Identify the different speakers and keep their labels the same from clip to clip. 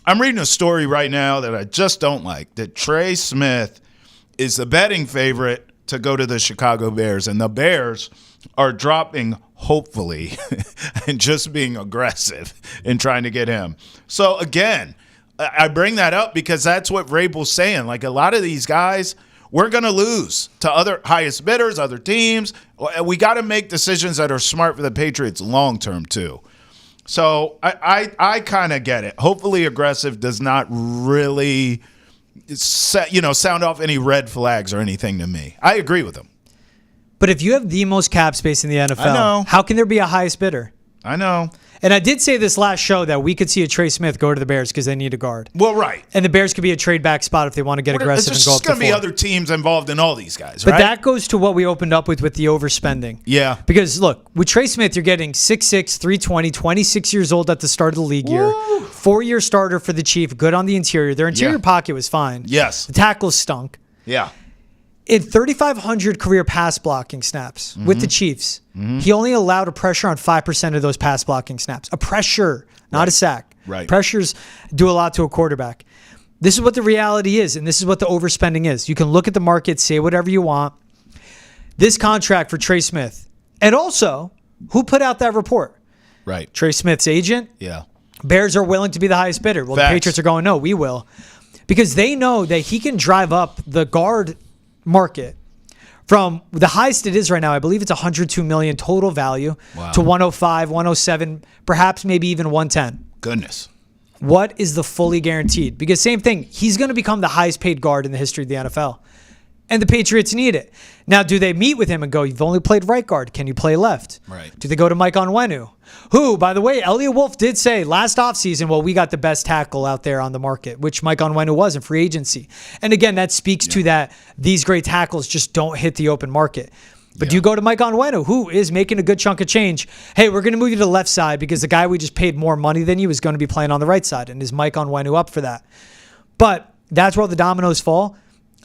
Speaker 1: I'm reading a story right now that I just don't like, that Trey Smith is the betting favorite to go to the Chicago Bears, and the Bears are dropping, hopefully, and just being aggressive in trying to get him. So, again, I bring that up because that's what Vrabel's saying. Like, a lot of these guys, we're going to lose to other highest bidders, other teams. We got to make decisions that are smart for the Patriots long-term, too. So I kind of get it. Hopefully aggressive does not really sound off any red flags or anything to me. I agree with him.
Speaker 2: But if you have the most cap space in the NFL, how can there be a highest bidder?
Speaker 1: I know.
Speaker 2: And I did say this last show that we could see a Trey Smith go to the Bears because they need a guard.
Speaker 1: Well, right.
Speaker 2: And the Bears could be a trade back spot if they want to get aggressive and go up to 4.
Speaker 1: There's going to be other teams involved in all these guys,
Speaker 2: right? But
Speaker 1: right?
Speaker 2: that goes to what we opened up with the overspending.
Speaker 1: Yeah.
Speaker 2: Because, look, with Trey Smith, you're getting 6'6", 320, 26 years old at the start of the league year. 4-year starter for the Chief, good on the interior. Their interior pocket was fine.
Speaker 1: Yes.
Speaker 2: The tackles stunk.
Speaker 1: Yeah.
Speaker 2: In 3,500 career pass blocking snaps with the Chiefs, he only allowed a pressure on 5% of those pass blocking snaps. A pressure, not a sack.
Speaker 1: Right.
Speaker 2: Pressures do a lot to a quarterback. This is what the reality is, and this is what the overspending is. You can look at the market, say whatever you want. This contract for Trey Smith, and also, who put out that report?
Speaker 1: Right.
Speaker 2: Trey Smith's agent?
Speaker 1: Yeah.
Speaker 2: Bears are willing to be the highest bidder. Well,
Speaker 1: Facts.
Speaker 2: The Patriots are going, no, we will. Because they know that he can drive up the guard market from the highest it is right now. I believe it's $102 million total value to 105, 107, perhaps maybe even 110.
Speaker 1: Goodness.
Speaker 2: What is the fully guaranteed? Because same thing, he's going to become the highest paid guard in the history of the NFL. And the Patriots need it. Now, do they meet with him and go, you've only played right guard. Can you play left?
Speaker 1: Right.
Speaker 2: Do they go to Mike Onwenu? Who, by the way, Elliot Wolf did say last offseason, well, we got the best tackle out there on the market, which Mike Onwenu was in free agency. And again, that speaks to that these great tackles just don't hit the open market. But you go to Mike Onwenu, who is making a good chunk of change. Hey, we're going to move you to the left side because the guy we just paid more money than you is going to be playing on the right side. And is Mike Onwenu up for that? But that's where the dominoes fall.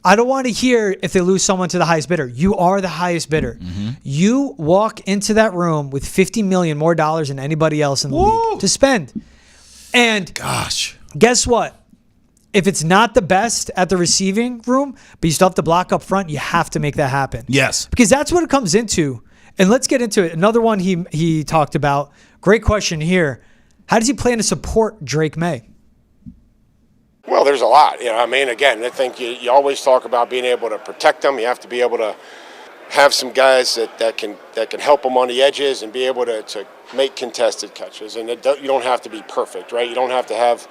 Speaker 2: I don't want to hear if they lose someone to the highest bidder. You are the highest bidder. You walk into that room with $50 million more dollars than anybody else in the league to spend. And guess what? If it's not the best at the receiving room, but you still have to block up front, you have to make that happen.
Speaker 1: Yes.
Speaker 2: Because that's what it comes into. And let's get into it. Another one he talked about. Great question here. How does he plan to support Drake May?
Speaker 3: Well, there's a lot. Again, I think you always talk about being able to protect them. You have to be able to have some guys that can help them on the edges and be able to make contested catches. And you don't have to be perfect, right? You don't have to have,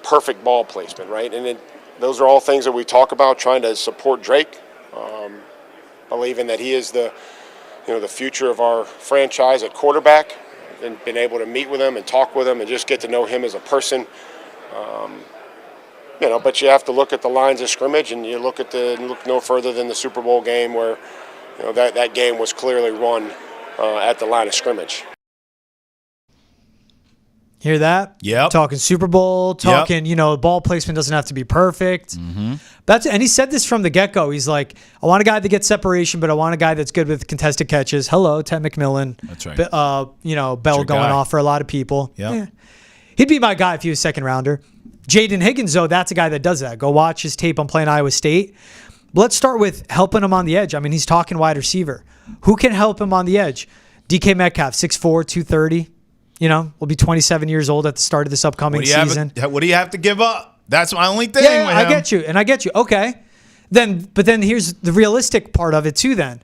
Speaker 3: perfect ball placement, right? And those are all things that we talk about, trying to support Drake, believing that he is the future of our franchise at quarterback, and been able to meet with him and talk with him and just get to know him as a person. But you have to look at the lines of scrimmage, and you look no further than the Super Bowl game where that game was clearly won at the line of scrimmage.
Speaker 2: Hear that?
Speaker 1: Yep.
Speaker 2: Talking Super Bowl, talking, ball placement doesn't have to be perfect. And he said this from the get-go. He's like, I want a guy that gets separation, but I want a guy that's good with contested catches. Hello, Ted McMillan.
Speaker 1: That's right.
Speaker 2: Bell going off for a lot of people.
Speaker 1: Yep.
Speaker 2: Yeah. He'd be my guy if he was second rounder. Jaden Higgins, though, that's a guy that does that. Go watch his tape on playing Iowa State. Let's start with helping him on the edge. I mean, he's talking wide receiver. Who can help him on the edge? DK Metcalf, 6'4", 230. Will be 27 years old at the start of this upcoming season.
Speaker 1: What do you have to give up? That's my only thing.
Speaker 2: Yeah, I get you. Okay. But then here's the realistic part of it too then.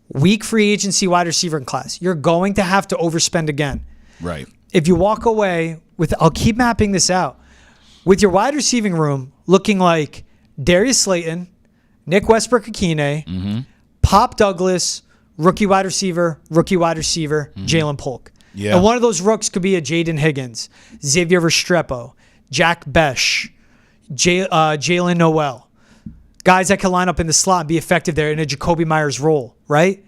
Speaker 2: Weak free agency wide receiver in class. You're going to have to overspend again.
Speaker 1: Right.
Speaker 2: If you walk away with, I'll keep mapping this out, with your wide receiving room looking like Darius Slayton, Nick Westbrook-Akine, Pop Douglas, rookie wide receiver, Jalen Polk.
Speaker 1: Yeah.
Speaker 2: And one of those rooks could be a Jaden Higgins, Xavier Restrepo, Jack Besh, Jalen Noel. Guys that can line up in the slot and be effective there in a Jacoby Myers role, right?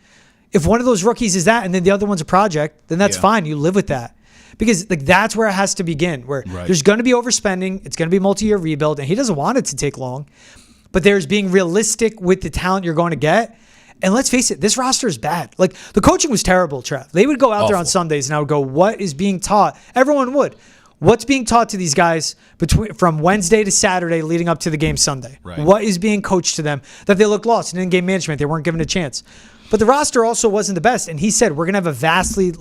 Speaker 2: If one of those rookies is that and then the other one's a project, then that's fine. You live with that. Because that's where it has to begin, where there's going to be overspending. It's going to be a multi-year rebuild, and he doesn't want it to take long. But there's being realistic with the talent you're going to get. And let's face it, this roster is bad. Like, the coaching was terrible, Trev. They would go out there on Sundays, and I would go, what is being taught? Everyone would. What's being taught to these guys from Wednesday to Saturday leading up to the game Sunday?
Speaker 1: Right.
Speaker 2: What is being coached to them that they look lost in in-game management? They weren't given a chance. But the roster also wasn't the best. And he said, we're going to have a vastly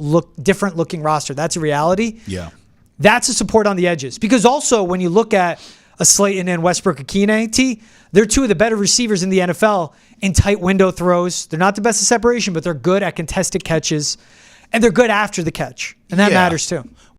Speaker 2: different looking roster. That's a reality.
Speaker 1: Yeah.
Speaker 2: That's a support on the edges. Because also when you look at a Slayton and Westbrook-Akine, they're two of the better receivers in the NFL in tight window throws. They're not the best at separation, but they're good at contested catches. And they're good after the catch. And that matters too.